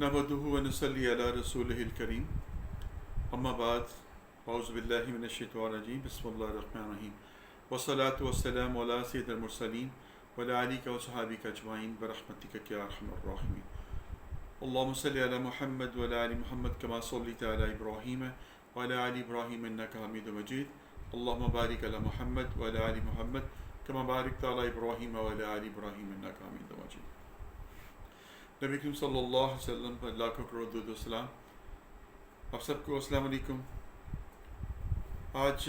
نحمدہ و نصلی علی رسولہ الکریم اما بعد اعوذ باللہ من الشیطان الرجیم بسم اللہ الرحمن الرحیم والصلاة والسلام علی سید المرسلین وعلی آلہ وصحبہ اجمعین برحمتک یا ارحم الراحمین اللہم صلی علی محمد وعلی آل محمد کما صلیت علی ابراہیم وعلی آل ابراہیم انک حمید مجید اللہم بارک علی محمد وعلی آل محمد کما بارکت علی ابراہیم وعلی آل ابراہیم انک حمید مجید۔ نبی کریم صلی اللہ علیہ وسلم پر لاکھوں کروڑ درود و سلام۔ آپ سب کو السلام علیکم۔ آج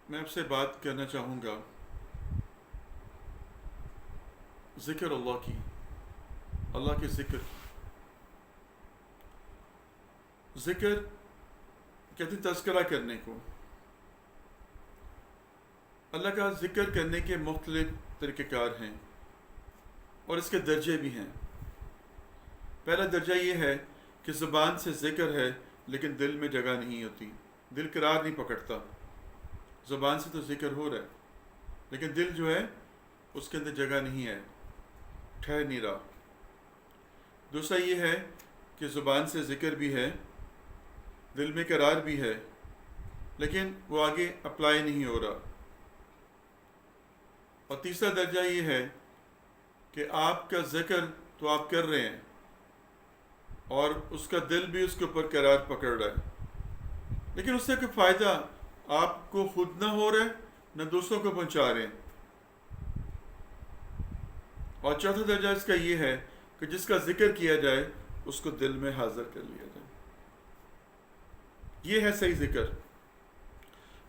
میں آپ سے بات کرنا چاہوں گا ذکر اللہ کی، اللہ کے ذکر کی۔ ذکر کہتے ہیں تذکرہ کرنے کو۔ اللہ کا ذکر کرنے کے مختلف طریقہ کار ہیں اور اس کے درجے بھی ہیں۔ پہلا درجہ یہ ہے کہ زبان سے ذکر ہے لیکن دل میں جگہ نہیں ہوتی، دل قرار نہیں پکڑتا۔ زبان سے تو ذکر ہو رہا ہے لیکن دل جو ہے اس کے اندر جگہ نہیں ہے، ٹھہر نہیں رہا۔ دوسرا یہ ہے کہ زبان سے ذکر بھی ہے، دل میں قرار بھی ہے لیکن وہ آگے اپلائی نہیں ہو رہا۔ اور تیسرا درجہ یہ ہے کہ آپ کا ذکر تو آپ کر رہے ہیں اور اس کا دل بھی اس کے اوپر قرار پکڑ رہا ہے لیکن اس سے کوئی فائدہ آپ کو خود نہ ہو رہا ہے نہ دوسروں کو پہنچا رہے ہیں۔ اور چوتھا درجہ اس کا یہ ہے کہ جس کا ذکر کیا جائے اس کو دل میں حاضر کر لیا جائے۔ یہ ہے صحیح ذکر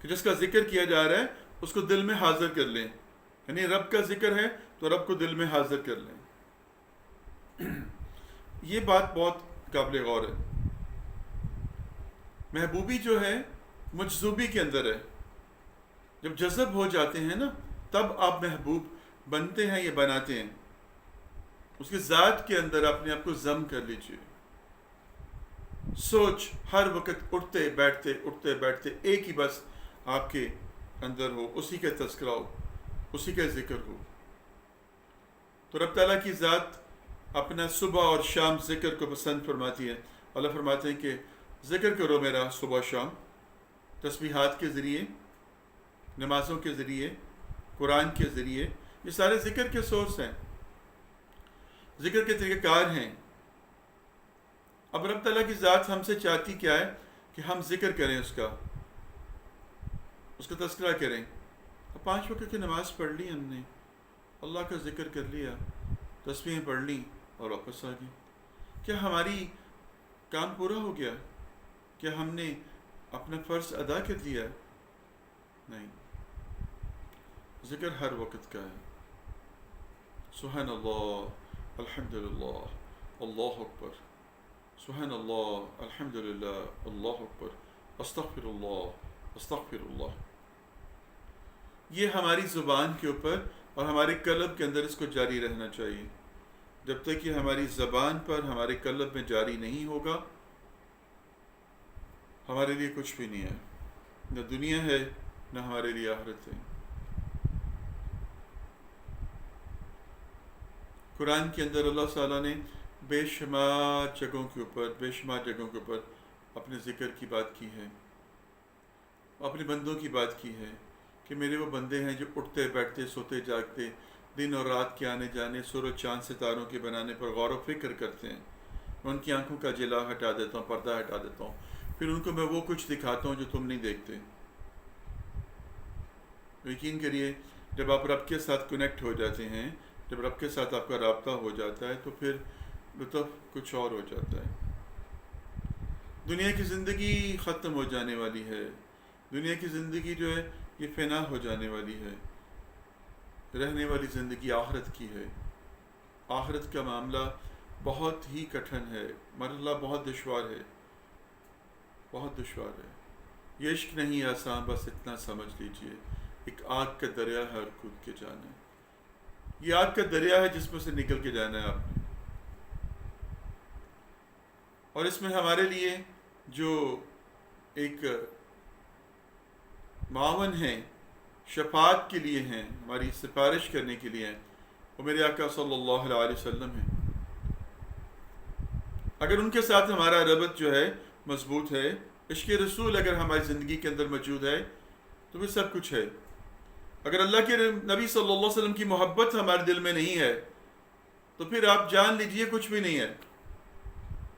کہ جس کا ذکر کیا جا رہا ہے اس کو دل میں حاضر کر لیں، یعنی رب کا ذکر ہے تو رب کو دل میں حاضر کر لیں۔ یہ بات بہت قابل غور ہے۔ محبوبی جو ہے مجذوبی کے اندر ہے۔ جب جذب ہو جاتے ہیں نا تب آپ محبوب بنتے ہیں یا بناتے ہیں۔ اس کی ذات کے اندر اپنے آپ کو ضم کر لیجئے۔ سوچ ہر وقت اٹھتے بیٹھتے ایک ہی بس آپ کے اندر ہو، اسی کا تذکرہ ہو، اسی کا ذکر ہو۔ تو رب تعالیٰ کی ذات اپنا صبح اور شام ذکر کو پسند فرماتی ہے۔ اللہ فرماتے ہیں کہ ذکر کرو میرا صبح شام، تسبیحات کے ذریعے، نمازوں کے ذریعے، قرآن کے ذریعے۔ یہ سارے ذکر کے سورس ہیں، ذکر کے طریقہ کار ہیں۔ اب رب تعالیٰ کی ذات ہم سے چاہتی کیا ہے کہ ہم ذکر کریں، اس کا تذکرہ کریں۔ اب 5 وقت کی نماز پڑھ لی ہم نے، اللہ کا ذکر کر لیا، تسبیحیں پڑھ لی اور واپس آ گئے۔ کیا ہماری کام پورا ہو گیا؟ کیا ہم نے اپنا فرض ادا کر دیا؟ نہیں، ذکر ہر وقت کا ہے۔ سبحان اللہ، الحمدللہ، اللہ اکبر، سبحان اللہ، الحمدللہ، اللہ اکبر، استغفر اللہ۔ یہ ہماری زبان کے اوپر اور ہمارے قلب کے اندر اس کو جاری رہنا چاہیے۔ جب تک کہ ہماری زبان پر ہمارے قلب میں جاری نہیں ہوگا ہمارے لیے کچھ بھی نہیں ہے، نہ دنیا ہے نہ ہمارے لیے آخرت ہے۔ قرآن کے اندر اللہ تعالیٰ نے بے شمار جگہوں کے اوپر اپنے ذکر کی بات کی ہے، اپنے بندوں کی بات کی ہے کہ میرے وہ بندے ہیں جو اٹھتے بیٹھتے سوتے جاگتے دن اور رات کے آنے جانے، سورج چاند ستاروں کے بنانے پر غور و فکر کرتے ہیں۔ میں ان کی آنکھوں کا جلا ہٹا دیتا ہوں، پردہ ہٹا دیتا ہوں، پھر ان کو میں وہ کچھ دکھاتا ہوں جو تم نہیں دیکھتے۔ یقین کریے جب آپ رب کے ساتھ کنیکٹ ہو جاتے ہیں، جب رب کے ساتھ آپ کا رابطہ ہو جاتا ہے تو پھر لطف کچھ اور ہو جاتا ہے۔ دنیا کی زندگی ختم ہو جانے والی ہے، دنیا کی زندگی جو ہے یہ فنا ہو جانے والی ہے، رہنے والی زندگی آخرت کی ہے۔ آخرت کا معاملہ بہت ہی کٹھن ہے، مرحلہ بہت دشوار ہے، بہت دشوار ہے۔ یہ عشق نہیں آسان، بس اتنا سمجھ لیجئے، ایک آگ کا دریا ہے اور کود کے جانا ہے۔ یہ آگ کا دریا ہے جس میں سے نکل کے جانا ہے آپ نے، اور اس میں ہمارے لیے جو ایک معاون ہیں، شفاعت کے لیے ہیں، ہماری سفارش کرنے کے لیے ہیں، وہ میرے آقا صلی اللہ علیہ وسلم ہیں. اگر ان کے ساتھ ہمارا ربط جو ہے مضبوط ہے، عشق رسول اگر ہماری زندگی کے اندر موجود ہے تو وہ سب کچھ ہے. اگر اللہ کے نبی صلی اللہ علیہ وسلم کی محبت ہمارے دل میں نہیں ہے تو پھر آپ جان لیجئے کچھ بھی نہیں ہے.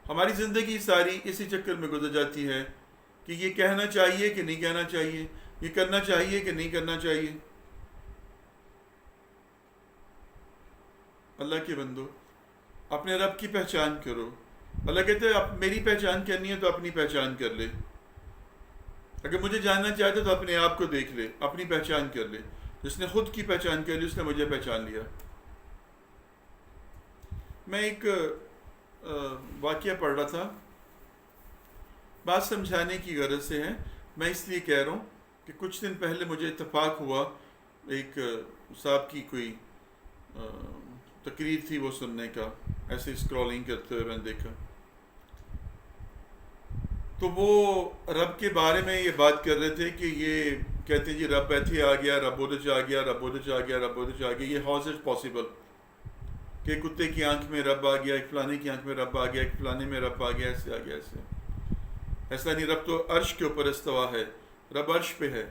ہماری زندگی ساری اسی چکر میں گزر جاتی ہے کہ یہ کہنا چاہیے کہ نہیں کہنا چاہیے، یہ کرنا چاہیے کہ نہیں کرنا چاہیے. اللہ کے بندو، اپنے رب کی پہچان کرو. اللہ کہتے ہیں اب میری پہچان کرنی ہے تو اپنی پہچان کر لے. اگر مجھے جاننا چاہتے تو اپنے آپ کو دیکھ لے، اپنی پہچان کر لے. جس نے خود کی پہچان کر لی اس نے مجھے پہچان لیا. میں ایک واقعہ پڑھ رہا تھا، بات سمجھانے کی غرض سے ہے. میں اس لیے کہہ رہا ہوں کہ کچھ دن پہلے مجھے اتفاق ہوا، ایک صاحب کی کوئی تقریر تھی وہ سننے کا، ایسے اسکرولنگ کرتے ہوئے میں نے دیکھا. تو وہ رب کے بارے میں یہ بات کر رہے تھے کہ یہ کہتے ہیں جی رب ایتھے آ گیا، رب ادھر سے آ گیا، رب ادھر سے آ گیا، رب ادھر سے آ گیا. یہ ہاؤ از اٹ پاسبل کہ کتے کی آنکھ میں رب آ گیا، ایک فلانے کی آنکھ میں رب آ گیا، ایک فلانے میں رب آ گیا، ایسے آ گیا ایسے. ایسا نہیں، رب تو عرش کے اوپر استوا ہے، رب عرش پہ ہے.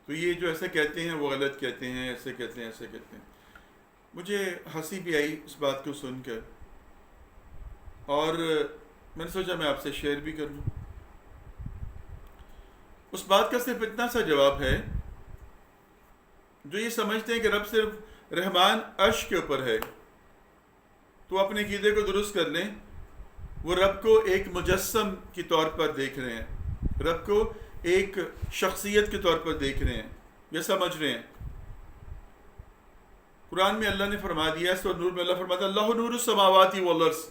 تو یہ جو ایسے کہتے ہیں وہ غلط کہتے ہیں، ایسے کہتے ہیں ایسے کہتے ہیں. مجھے ہنسی بھی آئی اس بات کو سن کر، اور میں نے سوچا میں آپ سے شیئر بھی کر لوں. اس بات کا صرف اتنا سا جواب ہے، جو یہ سمجھتے ہیں کہ رب صرف رحمان عرش کے اوپر ہے تو اپنے عقیدے کو درست کر لیں. وہ رب کو ایک مجسم کے طور پر دیکھ رہے ہیں، رب کو ایک شخصیت کے طور پر دیکھ رہے ہیں، یہ سمجھ رہے ہیں. قرآن میں اللہ نے فرما دیا ہے، سورۃ نور میں اللہ فرماتا ہے اللہ نور السماوات والارض.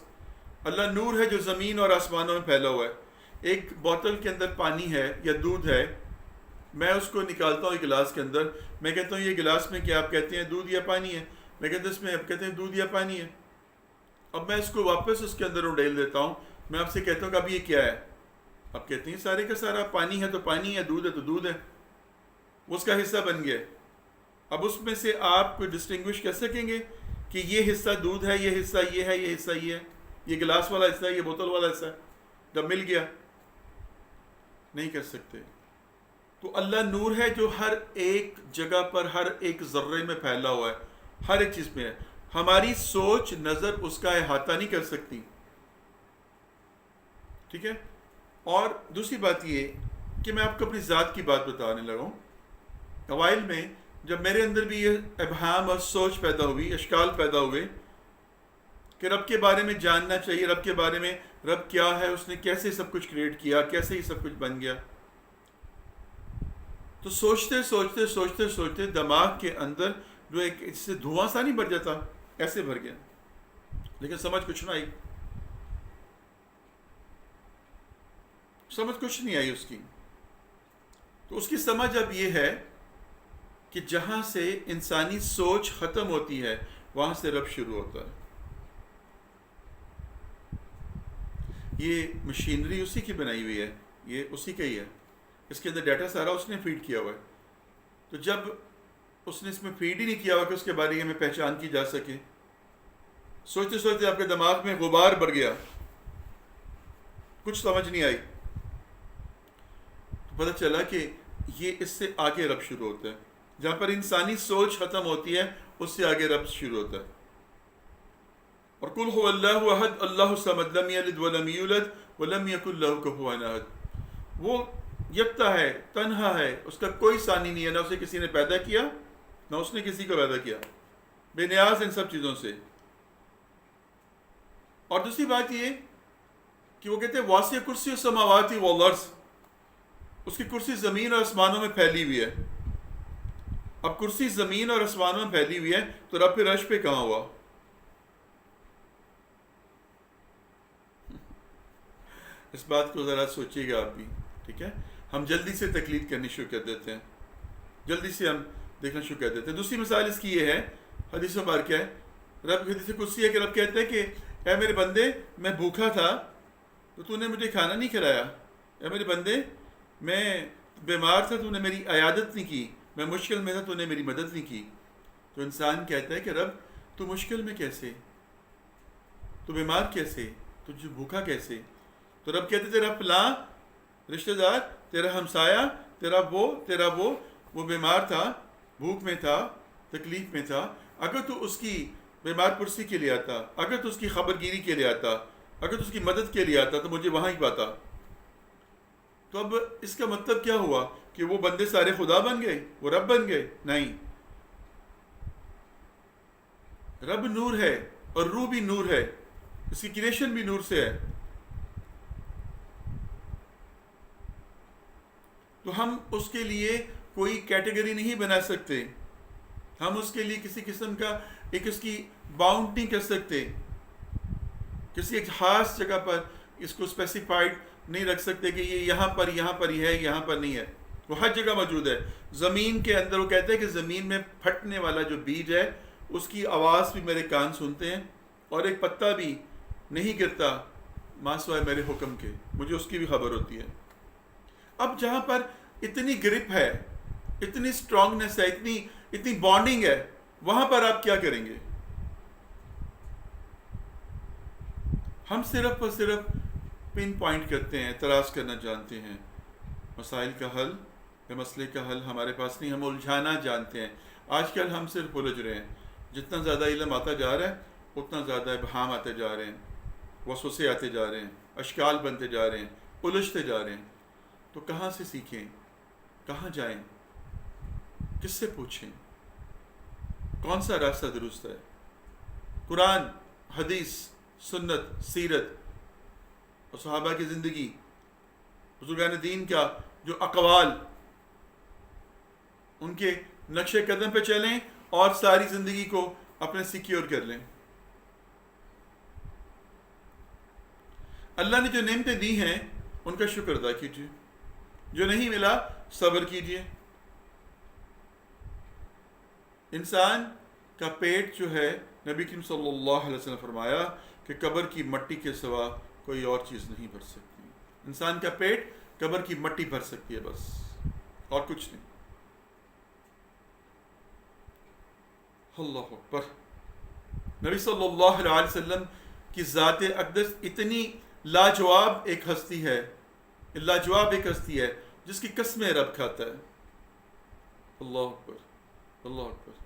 اللہ نور ہے جو زمین اور آسمانوں میں پھیلا ہوا ہے. ایک بوتل کے اندر پانی ہے یا دودھ ہے، میں اس کو نکالتا ہوں ایک گلاس کے اندر، میں کہتا ہوں یہ گلاس میں کیا آپ کہتے ہیں دودھ یا پانی ہے؟ میں کہتا ہوں اس میں آپ کہتے ہیں دودھ یا پانی ہے. اب میں اس کو واپس اس کے اندر اڈیل دیتا ہوں، میں آپ سے کہتا ہوں کہ اب یہ کیا ہے؟ آپ کہتے ہیں سارے کا سارا پانی ہے تو پانی ہے، دودھ ہے تو دودھ ہے، وہ اس کا حصہ بن گیا. اب اس میں سے آپ کوئی ڈسٹنگوش کر سکیں گے کہ یہ حصہ دودھ ہے، یہ حصہ یہ ہے، یہ حصہ یہ ہے، یہ گلاس والا حصہ ہے، یہ بوتل والا حصہ ہے؟ جب مل گیا نہیں کر سکتے. تو اللہ نور ہے جو ہر ایک جگہ پر، ہر ایک ذرے میں پھیلا ہوا ہے، ہر ایک چیز میں ہے. ہماری سوچ نظر اس کا احاطہ نہیں کر سکتی. ٹھیک ہے. اور دوسری بات یہ کہ میں آپ کو اپنی ذات کی بات بتانے لگا ہوں. اوائل میں جب میرے اندر بھی یہ ابہام اور سوچ پیدا ہوئی، اشکال پیدا ہوئے کہ رب کے بارے میں جاننا چاہیے، رب کے بارے میں رب کیا ہے، اس نے کیسے سب کچھ کریٹ کیا، کیسے یہ سب کچھ بن گیا، تو سوچتے سوچتے سوچتے سوچتے دماغ کے اندر جو ایک اس سے دھواں سا نہیں بھر جاتا، ایسے بھر گیا. لیکن سمجھ کچھ نہ آئی، سمجھ کچھ نہیں آئی اس کی. تو اس کی سمجھ اب یہ ہے کہ جہاں سے انسانی سوچ ختم ہوتی ہے وہاں سے رب شروع ہوتا ہے. یہ مشینری اسی کی بنائی ہوئی ہے، یہ اسی کا ہی ہے، اس کے اندر ڈیٹا سارا اس نے فیڈ کیا ہوا ہے. تو جب اس نے اس میں فیڈ ہی نہیں کیا ہوا کہ اس کے بارے میں پہچان کی جا سکے، سوچتے سوچتے آپ کے دماغ میں غبار بڑھ گیا، کچھ سمجھ نہیں آئی. تو پتہ چلا کہ یہ اس سے آگے رب شروع ہوتا ہے. جہاں پر انسانی سوچ ختم ہوتی ہے اس سے آگے رب شروع ہوتا ہے. اور قل هو اللہ احد اللہ الصمد لم یلد ولم یولد ولم یکن له کفوا احد. وہ یکتا ہے، تنہا ہے، اس کا کوئی ثانی نہیں ہے، نہ اسے کسی نے پیدا کیا نہ اس نے کسی کو پیدا کیا، بے نیاز ان سب چیزوں سے. اور دوسری بات یہ کہ وہ کہتے ہیں واسع کرسی السماوات والارض، اس کی کرسی زمین اور آسمانوں میں پھیلی ہوئی ہے. اب کرسی زمین اور آسمانوں میں پھیلی ہوئی ہے تو رب پھر عرش پہ کہاں ہوا؟ اس بات کو ذرا سوچیے گا آپ بھی. ٹھیک ہے. ہم جلدی سے تقلید کرنی شروع کر دیتے ہیں، جلدی سے ہم دیکھنا شروع کر دیتے ہیں. دوسری مثال اس کی یہ ہے، حدیث مبارکہ ہے، رب حدیث قدسی ہے کہ رب کہتے ہیں کہ اے میرے بندے میں بھوکا تھا تو تو نے مجھے کھانا نہیں کھلایا، اے میرے بندے میں بیمار تھا تو نے میری عیادت نہیں کی، میں مشکل میں تھا تو نے میری مدد نہیں کی. تو انسان کہتا ہے کہ رب تو مشکل میں کیسے، تو بیمار کیسے، تو بھوکا کیسے؟ تو رب کہتے تیرا فلاں رشتہ دار، تیرا ہمسایہ، تیرا وہ بیمار تھا، بھوک میں تھا، تکلیف میں تھا، اگر تو اس کی بیمار پرسی کے لیے آتا، اگر تو اس کی خبر گیری کے لیے آتا، اگر تو اس کی مدد کے لیے آتا تو مجھے وہاں ہی پاتا۔ تو اب اس کا مطلب کیا ہوا کہ وہ بندے سارے خدا بن گئے، وہ رب بن گئے؟ نہیں، رب نور ہے اور روح بھی نور ہے، اس کی کریشن بھی نور سے ہے۔ تو ہم اس کے لیے کوئی کیٹیگری نہیں بنا سکتے، ہم اس کے لیے کسی قسم کا اس کی باؤنڈ نہیں کر سکتے، کسی ایک خاص جگہ پر اس کو اسپیسیفائڈ نہیں رکھ سکتے کہ یہ یہاں پر ہی ہے، یہاں پر نہیں ہے۔ وہ ہر جگہ موجود ہے۔ زمین کے اندر وہ کہتے ہیں کہ زمین میں پھٹنے والا جو بیج ہے اس کی آواز بھی میرے کان سنتے ہیں، اور ایک پتا بھی نہیں گرتا ماں سوائے میرے حکم کے، مجھے اس کی بھی خبر ہوتی ہے۔ اب جہاں پر اتنی گرپ ہے، اتنی اسٹرانگنیس ہے، اتنی بانڈنگ ہے، وہاں پر آپ کیا کریں گے؟ ہم صرف اور صرف پن پوائنٹ کرتے ہیں، اعتراض کرنا جانتے ہیں، مسائل کا حل یا مسئلے کا حل ہمارے پاس نہیں، ہم الجھانا جانتے ہیں۔ آج کل ہم صرف الجھ رہے ہیں، جتنا زیادہ علم آتا جا رہا ہے اتنا زیادہ ابہام آتے جا رہے ہیں، وسوسے آتے جا رہے ہیں، اشکال بنتے جا رہے ہیں، الجھتے جا رہے ہیں۔ تو کہاں سے سیکھیں؟ کہاں جائیں؟ کس سے پوچھیں؟ کون سا راستہ درست ہے؟ قرآن، حدیث، سنت، سیرت اور صحابہ کی زندگی، بزرگان دین کا جو اقوال، ان کے نقش قدم پہ چلیں اور ساری زندگی کو اپنے سیکیور کر لیں۔ اللہ نے جو نعمتیں دی ہیں ان کا شکر ادا کیجیے، جو نہیں ملا صبر کیجیے۔ انسان کا پیٹ جو ہے، نبی کریم صلی اللہ علیہ وسلم نے فرمایا کہ قبر کی مٹی کے سوا کوئی اور چیز نہیں بھر سکتی۔ انسان کا پیٹ قبر کی مٹی بھر سکتی ہے، بس، اور کچھ نہیں۔ اللہ اکبر۔ نبی صلی اللہ علیہ وسلم کی ذات اقدس اتنی لاجواب ایک ہستی ہے، لاجواب ایک ہستی ہے جس کی قسمیں رب کھاتا ہے۔ اللہ اکبر، اللہ اکبر۔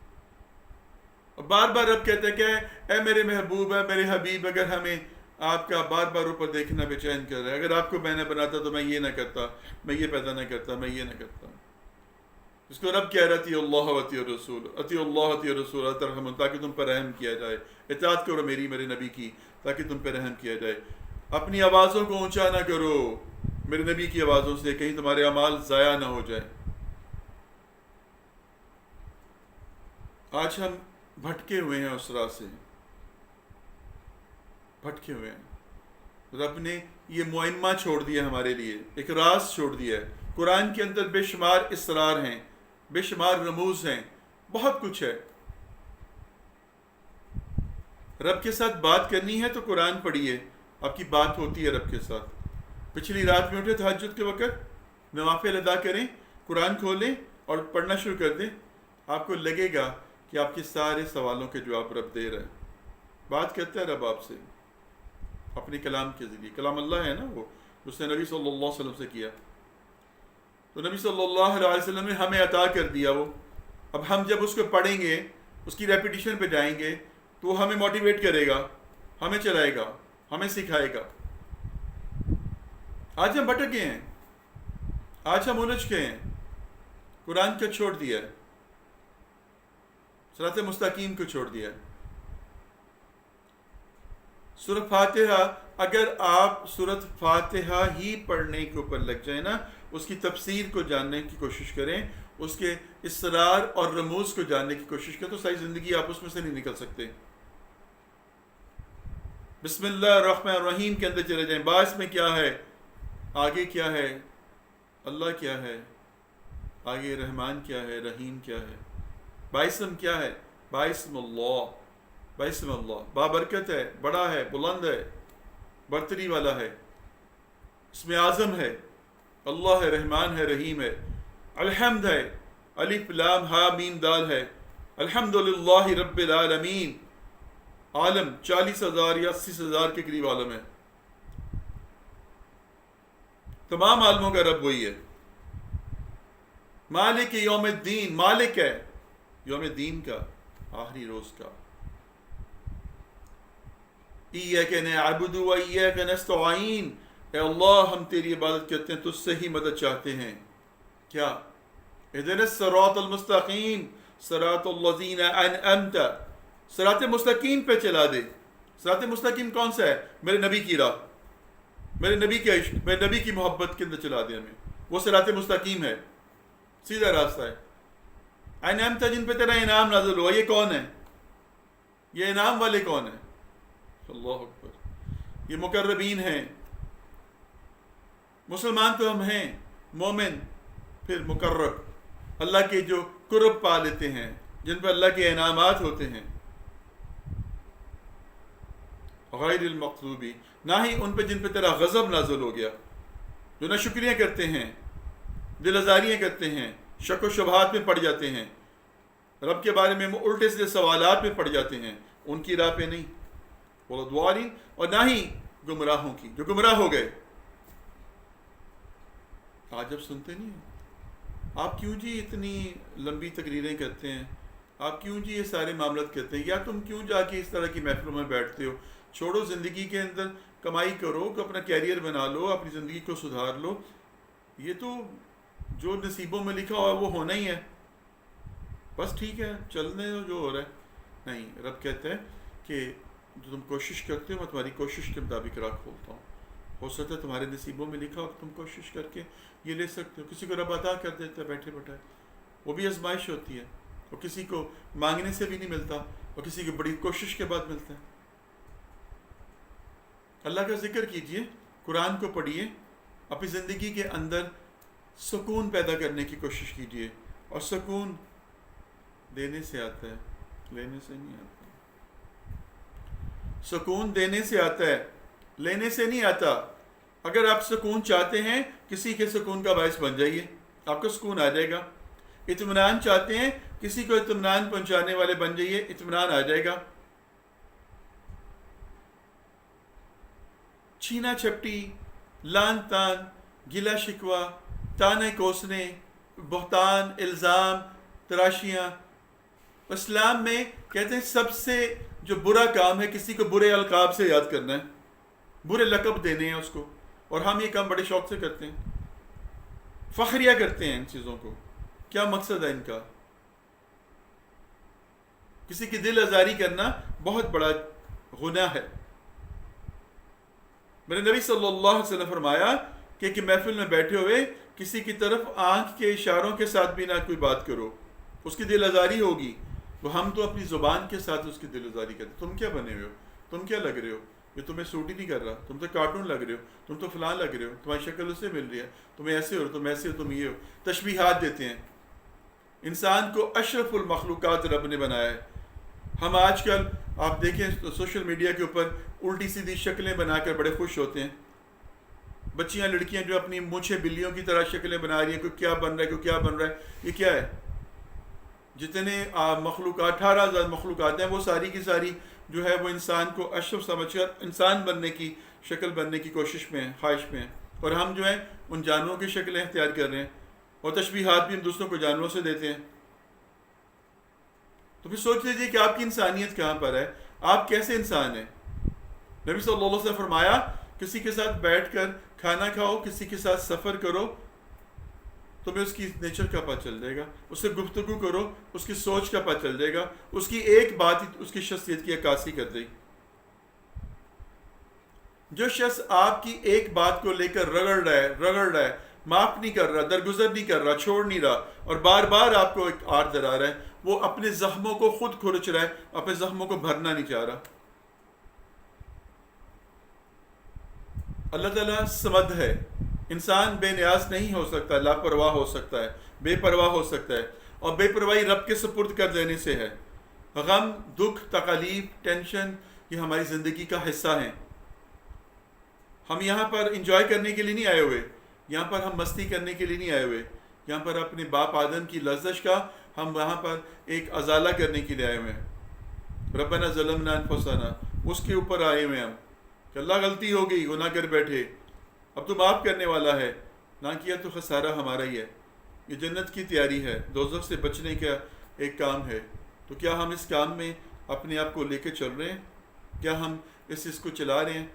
اور بار بار رب کہتا ہے کہ اے میرے محبوب، اے میرے حبیب، اگر ہمیں آپ کا بار بار اوپر دیکھنا بے چین کر رہا ہے، اگر آپ کو میں نہ بناتا تو میں یہ نہ کرتا، میں یہ پیدا نہ کرتا، میں یہ نہ کرتا۔ اس کو رب کہہ رہا اطیع اللہ و اطیع الرسول، اطیع اللہ اطیع الرسول ترحمون، تاکہ تم پر رحم کیا جائے۔ اطاعت کرو میرے نبی کی تاکہ تم پہ رحم کیا جائے۔ اپنی آوازوں کو اونچا نہ کرو میرے نبی کی آوازوں سے، کہیں تمہارے اعمال ضائع نہ ہو جائے۔ آج ہم بھٹکے ہوئے ہیں، اس راہ سے بھٹکے ہوئے ہیں۔ رب نے یہ معمہ چھوڑ دیا ہمارے لیے، ایک راز چھوڑ دیا ہے۔ قرآن کے اندر بے شمار اسرار ہیں، بے شمار رموز ہیں، بہت کچھ ہے۔ رب کے ساتھ بات کرنی ہے تو قرآن پڑھیے، آپ کی بات ہوتی ہے رب کے ساتھ۔ پچھلی رات میں اٹھے تہجد کے وقت، نوافل ادا کریں، قرآن کھولیں اور پڑھنا شروع کر دیں، آپ کو لگے گا کہ آپ کے سارے سوالوں کے جواب رب دے رہے ہیں۔ بات کرتا ہے رب آپ سے اپنے کلام کے ذریعے۔ کلام اللہ ہے نا وہ، اس نے نبی صلی اللہ علیہ وسلم سے کیا، تو نبی صلی اللہ علیہ وسلم نے ہمیں عطا کر دیا وہ۔ اب ہم جب اس کو پڑھیں گے، اس کی ریپیٹیشن پہ جائیں گے، تو وہ ہمیں موٹیویٹ کرے گا، ہمیں چلائے گا، ہمیں سکھائے گا۔ آج ہم بھٹک گئے ہیں، آج ہم الجھ گئے ہیں، قرآن کو چھوڑ دیا ہے، صراط مستقیم کو چھوڑ دیا ہے۔ سورۃ فاتحہ، اگر آپ سورۃ فاتحہ ہی پڑھنے کے اوپر لگ جائیں نا، اس کی تفسیر کو جاننے کی کوشش کریں، اس کے اسرار اور رموز کو جاننے کی کوشش کریں، تو ساری زندگی آپ اس میں سے نہیں نکل سکتے۔ بسم اللہ الرحمن الرحیم کے اندر چلے جائیں، باعث میں کیا ہے، آگے کیا ہے، اللہ کیا ہے، آگے رحمان کیا ہے، رحیم کیا ہے، باعثم کیا ہے، باعثم اللہ، باعثم اللہ، بابرکت ہے، بڑا ہے، بلند ہے، برتری والا ہے، اس میں اعظم ہے، اللہ ہے، رحمان ہے، رحیم ہے، الحمد ہے، الف لام ہا میم دال ہے، الحمدللہ رب العالمین، عالم 40,000 یا 80,000 کے قریب عالم ہے، تمام عالموں کا رب وہی ہے۔ مالک یوم الدین، مالک ہے یوم دین کا، آخری روز کا۔ ایاک نعبد و ایاک نستعین، اے اللہ ہم تیری عبادت کرتے ہیں، تجھ سے ہی مدد چاہتے ہیں۔ کیا؟ اہدنا الصراط المستقیم صراط الذین انعمت، صراط مستقیم پہ چلا دے۔ صراط مستقیم کون سا ہے؟ میرے نبی کی راہ، میرے نبی کے عشق، میرے نبی کی محبت کے اندر چلا دے ہمیں، وہ صراط مستقیم ہے، سیدھا راستہ ہے۔ انعمت، جن پہ تیرا انعام نازل ہوا، یہ کون ہے؟ یہ انعام والے کون ہیں؟ اللہ اکبر، یہ مقربین ہیں۔ مسلمان تو ہم ہیں، مومن پھر مقرب، اللہ کے جو قرب پا لیتے ہیں، جن پہ اللہ کے انعامات ہوتے ہیں۔ غیر المغضوبی، نہ ہی ان پہ جن پہ تیرا غضب نازل ہو گیا، جو نہ شکریہ کرتے ہیں، دل آزاریاں کرتے ہیں، شک و شبہات میں پڑ جاتے ہیں، رب کے بارے میں الٹے سیدھے سوالات میں پڑ جاتے ہیں، ان کی راہ پہ نہیں، والضالین، اور نہ ہی گمراہوں کی، جو گمراہ ہو گئے۔ آج جب سنتے نہیں ہیں آپ، کیوں جی اتنی لمبی تقریریں کرتے ہیں، آپ کیوں جی یہ سارے معاملات کرتے ہیں، یا تم کیوں جا کے اس طرح کی محفلوں میں بیٹھتے ہو؟ چھوڑو، زندگی کے اندر کمائی کرو، اپنا کیریئر بنا لو، اپنی زندگی کو سدھار لو، یہ تو جو نصیبوں میں لکھا ہوا ہے وہ ہونا ہی ہے، بس ٹھیک ہے چلنے دو جو ہو رہا ہے۔ نہیں، رب کہتے ہیں کہ جو تم کوشش کرتے ہو میں تمہاری کوشش کے مطابق راہ کھولتا ہوں، ہو سکتا ہے تمہارے نصیبوں میں لکھا ہو، تم کوشش کر کے یہ لے سکتے ہو۔ کسی کو رب عطا کر دیتا ہے بیٹھے بیٹھائے، وہ بھی آزمائش ہوتی ہے، اور کسی کو مانگنے سے بھی نہیں ملتا، اور کسی کو بڑی کوشش کے بعد ملتا ہے۔ اللہ کا ذکر کیجئے، قرآن کو پڑھیے، اپنی زندگی کے اندر سکون پیدا کرنے کی کوشش کیجئے، اور سکون دینے سے آتا ہے، لینے سے نہیں آتا۔ سکون دینے سے آتا ہے، لینے سے نہیں آتا۔ اگر آپ سکون چاہتے ہیں، کسی کے سکون کا باعث بن جائیے، آپ کو سکون آ جائے گا۔ اطمینان چاہتے ہیں، کسی کو اطمینان پہنچانے والے بن جائیے، اطمینان آ جائے گا۔ چھینا چھپٹی، لان تان، گلا شکوہ، تانے کوسنے، بہتان، الزام، تراشیاں، اسلام میں کہتے ہیں سب سے جو برا کام ہے کسی کو برے القاب سے یاد کرنا ہے، برے لقب دینے ہیں اس کو، اور ہم یہ کام بڑے شوق سے کرتے ہیں، فخریہ کرتے ہیں ان چیزوں کو۔ کیا مقصد ہے ان کا؟ کسی کی دل آزاری کرنا بہت بڑا گناہ ہے۔ میرے نبی صلی اللہ علیہ وسلم فرمایا کہ محفل میں بیٹھے ہوئے کسی کی طرف آنکھ کے اشاروں کے ساتھ بھی نہ کوئی بات کرو، اس کی دل آزاری ہوگی۔ تو ہم تو اپنی زبان کے ساتھ اس کی دل آزاری کرتے، تم کیا بنے ہوئے ہو، تم کیا لگ رہے ہو، یہ تمہیں سوٹ ہی نہیں کر رہا، تم تو کارٹون لگ رہے ہو، تم تو فلاں لگ رہے ہو، تمہاری شکل اس سے مل رہی ہے، تم ایسے ہو، تم ایسے ہو، تم یہ ہو، تشبیہات دیتے ہیں۔ انسان کو اشرف المخلوقات رب نے بنایا ہے۔ ہم آج کل آپ دیکھیں سوشل میڈیا کے اوپر الٹی سیدھی شکلیں بنا کر بڑے خوش ہوتے ہیں، بچیاں لڑکیاں جو اپنی مونچھیں بلیوں کی طرح شکلیں بنا رہی ہیں، کوئی کیا بن رہا ہے، کوئی کیا بن رہا ہے، یہ کیا ہے؟ جتنے مخلوقات 18,000 مخلوقات ہیں، وہ ساری کی ساری جو ہے وہ انسان کو اشرف سمجھ کر انسان بننے کی شکل بننے کی کوشش میں ہیں، خواہش میں ہیں، اور ہم جو ہیں ان جانوروں کی شکلیں اختیار کر رہے ہیں، اور تشبیہات بھی ہم دوسروں کو جانوروں سے دیتے ہیں۔ تو پھر سوچ لیجیے کہ آپ کی انسانیت کہاں پر ہے، آپ کیسے انسان ہیں؟ نبی صلی اللہ علیہ وسلم نے فرمایا کسی کے ساتھ بیٹھ کر کھانا کھاؤ، کسی کے ساتھ سفر کرو، تمہیں اس کی نیچر کا پتہ چل جائے گا، اس سے گفتگو کرو، اس کی سوچ کا پتہ چل جائے گا، اس کی ایک بات ہی اس کی شخصیت کی عکاسی کر دے گی۔ جو شخص آپ کی ایک بات کو لے کر رگڑ رہا ہے، معاف نہیں کر رہا، درگزر نہیں کر رہا، چھوڑ نہیں رہا، اور بار بار آپ کو ایک آڑ درا رہا ہے، وہ اپنے زخموں کو خود کھرچ رہا ہے، اپنے زخموں کو بھرنا نہیں چاہ رہا۔ اللہ تعالیٰ صمد ہے، انسان بے نیاز نہیں ہو سکتا، لاپرواہ ہو سکتا ہے، بے پرواہ ہو سکتا ہے، اور بے پرواہی رب کے سپرد کر دینے سے ہے۔ غم، دکھ، تکالیف، ٹینشن یہ ہماری زندگی کا حصہ ہیں۔ ہم یہاں پر انجوائے کرنے کے لیے نہیں آئے ہوئے، یہاں پر ہم مستی کرنے کے لیے نہیں آئے ہوئے، یہاں پر اپنے باپ آدم کی لرزش کا ہم وہاں پر ایک ازالہ کرنے کے لیے آئے ہوئے ہیں. ربنا ظلمنا انفسنا، اس کے اوپر آئے ہوئے ہیں ہم کہ اللہ غلطی ہو گئی، گناہ کر بیٹھے، اب تو معاف کرنے والا ہے، نہ کیا تو خسارہ ہمارا ہی ہے. یہ جنت کی تیاری ہے، دوزخ سے بچنے کا ایک کام ہے. تو کیا ہم اس کام میں اپنے آپ کو لے کے چل رہے ہیں؟ کیا ہم اس کو چلا رہے ہیں؟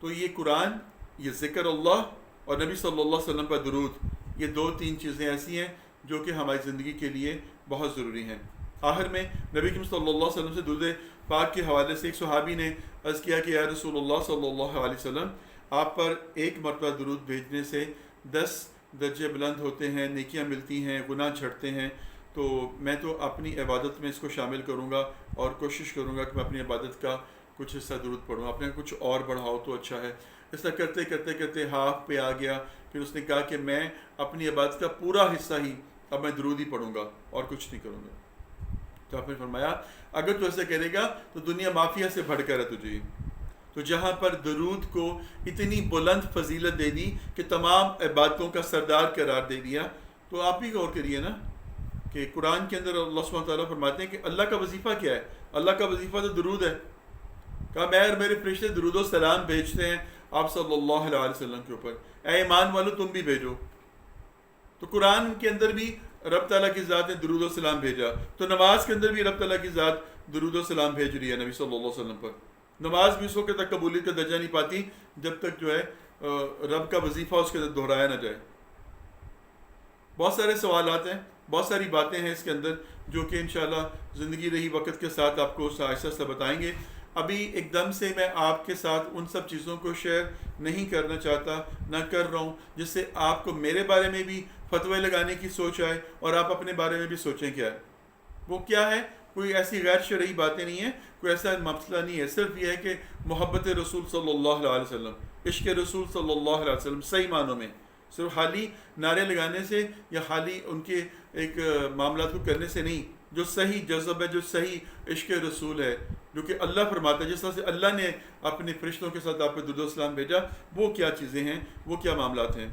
تو یہ قرآن، یہ ذکر اللہ اور نبی صلی اللہ علیہ وسلم پر درود، یہ 2-3 چیزیں ایسی ہیں جو کہ ہماری زندگی کے لیے بہت ضروری ہیں. آخر میں نبی کریم صلی اللہ علیہ وسلم سے درود پاک کے حوالے سے ایک صحابی نے عرض کیا کہ یا رسول اللہ صلی اللہ علیہ وسلم، آپ پر ایک مرتبہ درود بھیجنے سے 10 درجے بلند ہوتے ہیں، نیکیاں ملتی ہیں، گناہ جھڑتے ہیں. تو میں تو اپنی عبادت میں اس کو شامل کروں گا اور کوشش کروں گا کہ میں اپنی عبادت کا کچھ حصہ درود پڑھوں. آپ نے کچھ اور بڑھاؤ تو اچھا ہے. اس طرح کرتے کرتے کرتے ہاف پہ آ گیا. پھر اس نے کہا کہ میں اپنی عبادت کا پورا حصہ ہی اب میں درود ہی پڑھوں گا اور کچھ نہیں کروں گا. تو آپ نے فرمایا اگر تو ایسا کرے گا تو دنیا مافیا سے بڑھ کر ہے تجھے. تو جہاں پر درود کو اتنی بلند فضیلت دے دی کہ تمام عبادتوں کا سردار قرار دے دیا، تو آپ ہی غور کریے نا کہ قرآن کے اندر اللہ سبحانہ تعالیٰ فرماتے ہیں کہ اللہ کا وظیفہ کیا ہے؟ اللہ کا وظیفہ تو درود ہے. کہا میں اور میرے فرشتے درود و سلام بھیجتے ہیں آپ صلی اللہ علیہ وسلم کے اوپر، اے ایمان والو تم بھی بھیجو. تو قرآن کے اندر بھی رب تعالیٰ کی ذات نے درود و سلام بھیجا، تو نماز کے اندر بھی رب تعالیٰ کی ذات درود و سلام بھیج رہی ہے نبی صلی اللہ علیہ وسلم پر. نماز بھی اس وقت تک قبولیت کا درجہ نہیں پاتی جب تک جو ہے رب کا وظیفہ اس کے اندر دہرایا نہ جائے. بہت سارے سوالات ہیں، بہت ساری باتیں ہیں اس کے اندر جو کہ انشاءاللہ زندگی رہی وقت کے ساتھ آپ کو آہستہ آہستہ بتائیں گے. ابھی ایک دم سے میں آپ کے ساتھ ان سب چیزوں کو شیئر نہیں کرنا چاہتا، نہ کر رہا ہوں جس سے آپ کو میرے بارے میں بھی فتوے لگانے کی سوچ آئے اور آپ اپنے بارے میں بھی سوچیں کیا ہے. وہ کیا ہے؟ کوئی ایسی غیر شرعی باتیں نہیں ہیں، کوئی ایسا مسئلہ نہیں ہے. صرف یہ ہے کہ محبت رسول صلی اللہ علیہ وسلم، عشق رسول صلی اللہ علیہ وسلم صحیح معنوں میں، صرف حالی نعرے لگانے سے یا حالی ان کے ایک معاملات کو کرنے سے نہیں. جو صحیح جذب ہے، جو صحیح عشق رسول ہے، جو کہ اللہ فرماتا ہے جس طرح سے اللہ نے اپنے فرشتوں کے ساتھ آپ پہ درود و سلام بھیجا، وہ کیا چیزیں ہیں، وہ کیا معاملات ہیں.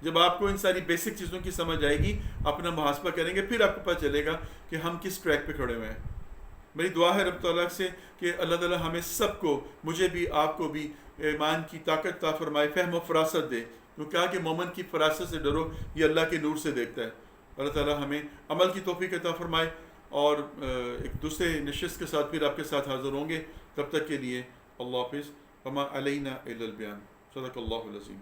جب آپ کو ان ساری بیسک چیزوں کی سمجھ آئے گی، اپنا محاسبہ کریں گے، پھر آپ کو پتہ چلے گا کہ ہم کس ٹریک پہ کھڑے ہوئے ہیں. میری دعا ہے رب تعالیٰ سے کہ اللہ تعالیٰ ہمیں سب کو، مجھے بھی آپ کو بھی ایمان کی طاقت عطا فرمائے، فہم و فراست دے. تو کہا کہ مومن کی فراست سے ڈرو، یہ اللہ کے نور سے دیکھتا ہے. اللہ تعالیٰ ہمیں عمل کی توفیق عطا فرمائے. اور ایک دوسرے نشست کے ساتھ پھر آپ کے ساتھ حاضر ہوں گے. تب تک کے لیے اللہ حافظ. وما علینا الا البیان. صدق اللہ العظیم.